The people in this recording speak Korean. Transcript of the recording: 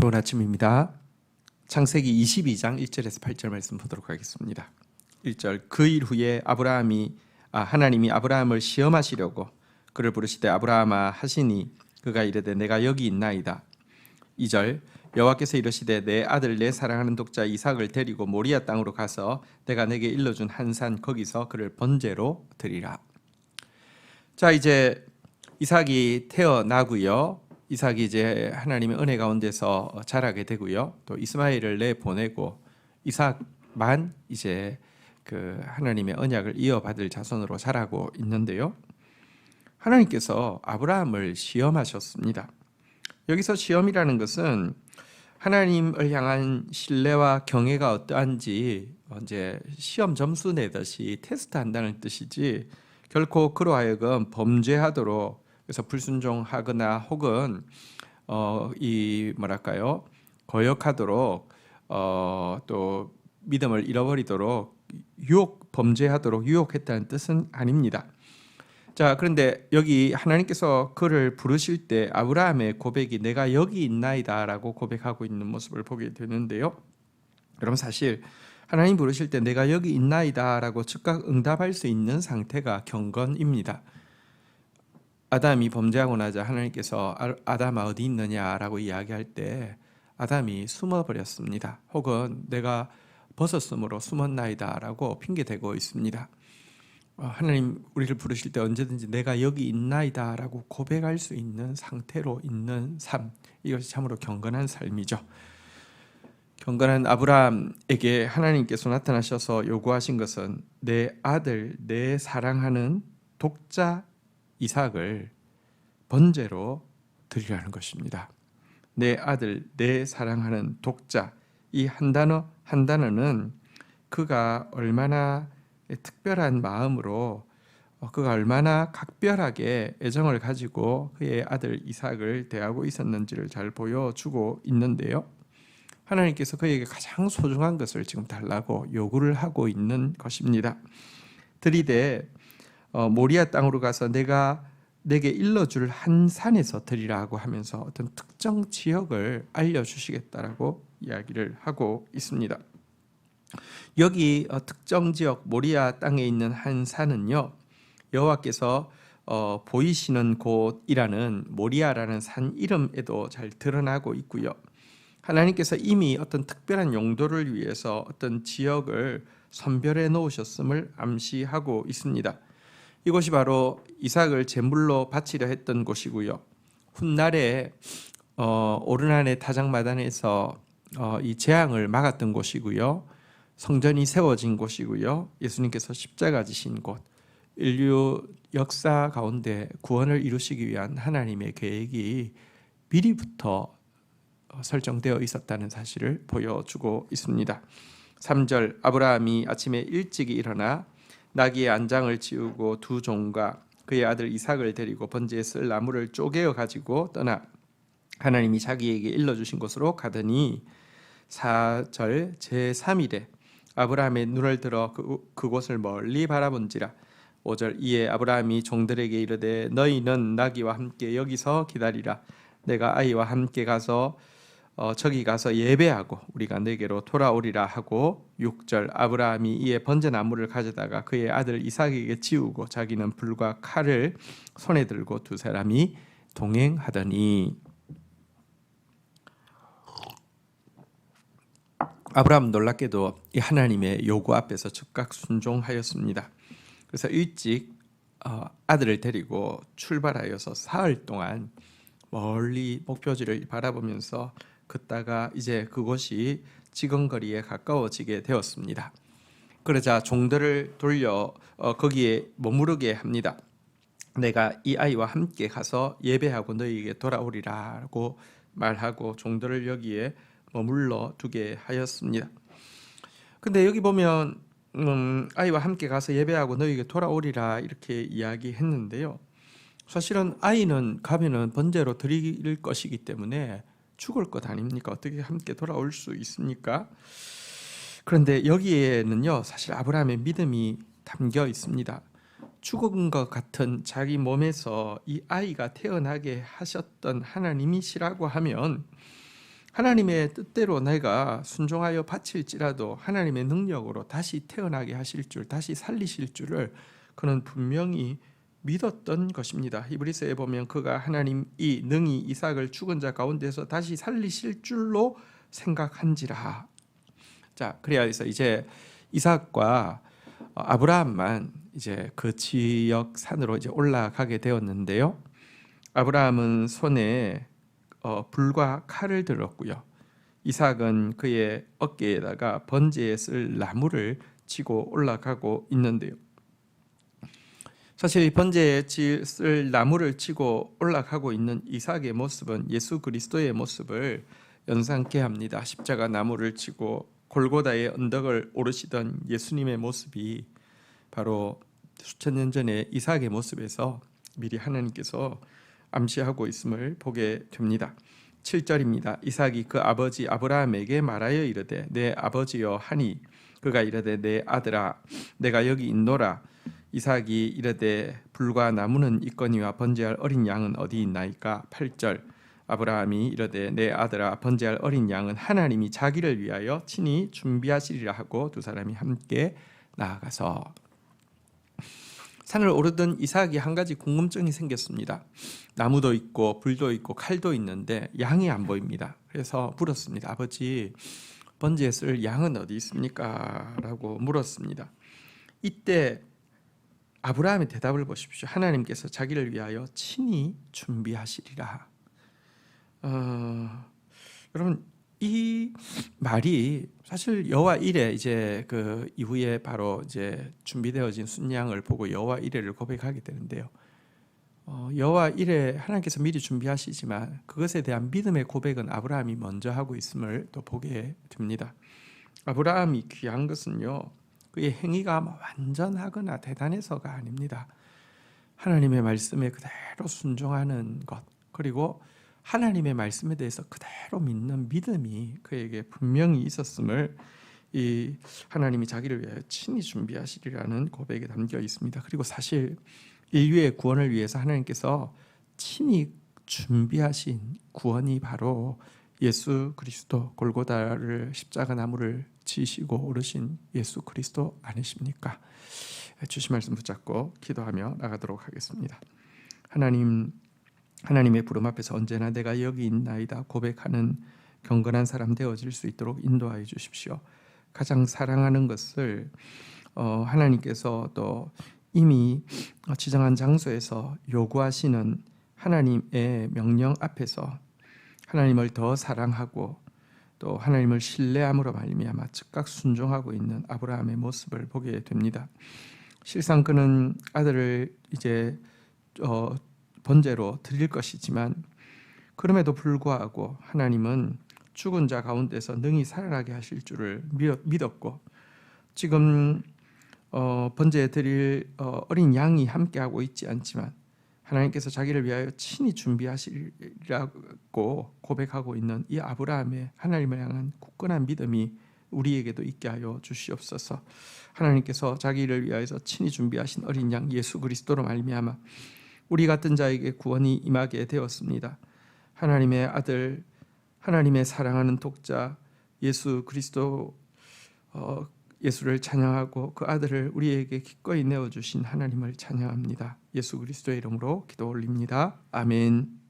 좋은 아침입니다. 창세기 22장 1절에서 8절 말씀 보도록 하겠습니다. 1절 그 일 후에 하나님이 아브라함을 시험하시려고 그를 부르시되 아브라함아 하시니 그가 이르되 내가 여기 있나이다. 2절 여호와께서 이르시되 내 아들 내 사랑하는 독자 이삭을 데리고 모리아 땅으로 가서 내가 내게 일러준 한 산 거기서 그를 번제로 드리라. 자, 이제 이삭이 태어나고요. 이삭이 이제 하나님의 은혜 가운데서 자라게 되고요. 또 이스마엘을 내보내고 이삭만 이제 그 하나님의 언약을 이어받을 자손으로 자라고 있는데요. 하나님께서 아브라함을 시험하셨습니다. 여기서 시험이라는 것은 하나님을 향한 신뢰와 경외가 어떠한지 이제 시험 점수 내듯이 테스트한다는 뜻이지 결코 그로 하여금 범죄하도록 그래서 불순종하거나 혹은 거역하도록 또 믿음을 잃어버리도록 범죄하도록 유혹했다는 뜻은 아닙니다. 자, 그런데 여기 하나님께서 그를 부르실 때 아브라함의 고백이 내가 여기 있나이다라고 고백하고 있는 모습을 보게 되는데요. 그럼 사실 하나님 부르실 때 내가 여기 있나이다라고 즉각 응답할 수 있는 상태가 경건입니다. 아담이 범죄하고 나자 하나님께서 아담아 어디 있느냐라고 이야기할 때 아담이 숨어버렸습니다. 혹은 내가 벗었으므로 숨었나이다라고 핑계대고 있습니다. 하나님 우리를 부르실 때 언제든지 내가 여기 있나이다라고 고백할 수 있는 상태로 있는 삶, 이것이 참으로 경건한 삶이죠. 경건한 아브라함에게 하나님께서 나타나셔서 요구하신 것은 내 아들, 내 사랑하는 독자 이삭을 번제로 드리라는 것입니다. 내 아들, 내 사랑하는 독자, 이 한 단어는 그가 얼마나 특별한 마음으로 그가 얼마나 각별하게 애정을 가지고 그의 아들 이삭을 대하고 있었는지를 잘 보여주고 있는데요. 하나님께서 그에게 가장 소중한 것을 지금 달라고 요구를 하고 있는 것입니다. 들이대 모리아 땅으로 가서 내가 내게 일러줄 한 산에서 드리라고 하면서 어떤 특정 지역을 알려주시겠다라고 이야기를 하고 있습니다. 여기 특정 지역 모리아 땅에 있는 한 산은요, 여호와께서 보이시는 곳이라는 모리아라는 산 이름에도 잘 드러나고 있고요. 하나님께서 이미 어떤 특별한 용도를 위해서 어떤 지역을 선별해 놓으셨음을 암시하고 있습니다. 이곳이 바로 이삭을 제물로 바치려 했던 곳이고요. 훗날에 오르난의 타작마당에서 이 재앙을 막았던 곳이고요. 성전이 세워진 곳이고요. 예수님께서 십자가 지신 곳, 인류 역사 가운데 구원을 이루시기 위한 하나님의 계획이 미리부터 설정되어 있었다는 사실을 보여주고 있습니다. 3절 아브라함이 아침에 일찍이 일어나 나귀의 안장을 지우고 두 종과 그의 아들 이삭을 데리고 번제에 쓸 나무를 쪼개어 가지고 떠나 하나님이 자기에게 일러주신 곳으로 가더니 4절 제3일에 아브라함의 눈을 들어 그곳을 멀리 바라본지라 5절 이에 아브라함이 종들에게 이르되 너희는 나귀와 함께 여기서 기다리라 내가 아이와 함께 가서 저기 가서 예배하고 우리가 내게로 돌아오리라 하고 6절 아브라함이 이에 번제나무를 가져다가 그의 아들 이삭에게 지우고 자기는 불과 칼을 손에 들고 두 사람이 동행하더니 아브라함 놀랍게도 이 하나님의 요구 앞에서 즉각 순종하였습니다. 그래서 일찍 아들을 데리고 출발하여서 사흘 동안 멀리 목표지를 바라보면서 걷다가 이제 그곳이 지근거리에 가까워지게 되었습니다. 그러자 종들을 돌려 거기에 머무르게 합니다. 내가 이 아이와 함께 가서 예배하고 너희에게 돌아오리라고 말하고 종들을 여기에 머물러 두게 하였습니다. 근데 여기 보면 아이와 함께 가서 예배하고 너희에게 돌아오리라 이렇게 이야기했는데요. 사실은 아이는 가면은 번제로 드릴 것이기 때문에 죽을 것 아닙니까? 어떻게 함께 돌아올 수 있습니까? 그런데 여기에는요, 사실 아브라함의 믿음이 담겨 있습니다. 죽은 것 같은 자기 몸에서 이 아이가 태어나게 하셨던 하나님이시라고 하면 하나님의 뜻대로 내가 순종하여 바칠지라도 하나님의 능력으로 다시 태어나게 하실 줄, 다시 살리실 줄을 그는 분명히 믿었던 것입니다. 히브리서에 보면 그가 하나님이 능히 이삭을 죽은 자 가운데서 다시 살리실 줄로 생각한지라. 자, 그래야 해서 이제 이삭과 아브라함만 이제 그 지역 산으로 이제 올라가게 되었는데요. 아브라함은 손에 불과 칼을 들었고요. 이삭은 그의 어깨에다가 번제에 쓸 나무를 치고 올라가고 있는데요. 사실 번제에 쓸 나무를 치고 올라가고 있는 이삭의 모습은 예수 그리스도의 모습을 연상케 합니다. 십자가 나무를 치고 골고다의 언덕을 오르시던 예수님의 모습이 바로 수천 년 전에 이삭의 모습에서 미리 하나님께서 암시하고 있음을 보게 됩니다. 7절입니다. 이삭이 그 아버지 아브라함에게 말하여 이르되 내 아버지여 하니 그가 이르되 내 아들아 내가 여기 있노라. 이삭이 이르되 불과 나무는 있거니와 번제할 어린 양은 어디 있나이까. 8절 아브라함이 이르되 내 아들아 번제할 어린 양은 하나님이 자기를 위하여 친히 준비하시리라 하고 두 사람이 함께 나아가서 산을 오르던 이삭이 한 가지 궁금증이 생겼습니다. 나무도 있고 불도 있고 칼도 있는데 양이 안 보입니다. 그래서 물었습니다. 아버지, 번제에 쓸 양은 어디 있습니까? 라고 물었습니다. 이때 아브라함의 대답을 보십시오. 하나님께서 자기를 위하여 친히 준비하시리라. 여러분, 이 말이 사실 여호와 이레 이제 그 이후에 바로 이제 준비되어진 순양을 보고 여호와 이레를 고백하게 되는데요. 여호와 이레 하나님께서 미리 준비하시지만 그것에 대한 믿음의 고백은 아브라함이 먼저 하고 있음을 또 보게 됩니다. 아브라함이 귀한 것은요, 그의 행위가 완전하거나 대단해서가 아닙니다. 하나님의 말씀에 그대로 순종하는 것, 그리고 하나님의 말씀에 대해서 그대로 믿는 믿음이 그에게 분명히 있었음을 이 하나님이 자기를 위하여 친히 준비하시리라는 고백에 담겨 있습니다. 그리고 사실 인류의 구원을 위해서 하나님께서 친히 준비하신 구원이 바로 예수 그리스도, 골고다를 십자가 나무를 지시고 오르신 예수 그리스도 아니십니까? 주신 말씀 붙잡고 기도하며 나가도록 하겠습니다. 하나님의 부름 앞에서 언제나 내가 여기 있나이다 고백하는 경건한 사람 되어질 수 있도록 인도하여 주십시오. 가장 사랑하는 것을 하나님께서 또 이미 지정한 장소에서 요구하시는 하나님의 명령 앞에서 하나님을 더 사랑하고 또 하나님을 신뢰함으로 말미암아 즉각 순종하고 있는 아브라함의 모습을 보게 됩니다. 실상 그는 아들을 이제 번제로 드릴 것이지만 그럼에도 불구하고 하나님은 죽은 자 가운데서 능히 살아나게 하실 줄을 믿었고, 지금 번제에 드릴 어린 양이 함께하고 있지 않지만 하나님께서 자기를 위하여 친히 준비하시리라고 고백하고 있는 이 아브라함의 하나님을 향한 굳건한 믿음이 우리에게도 있게 하여 주시옵소서. 하나님께서 자기를 위하여서 친히 준비하신 어린 양 예수 그리스도로 말미암아 우리 같은 자에게 구원이 임하게 되었습니다. 하나님의 아들, 하나님의 사랑하는 독자 예수 그리스도, 예수를 찬양하고 그 아들을 우리에게 기꺼이 내어주신 하나님을 찬양합니다. 예수 그리스도의 이름으로 기도 올립니다. 아멘.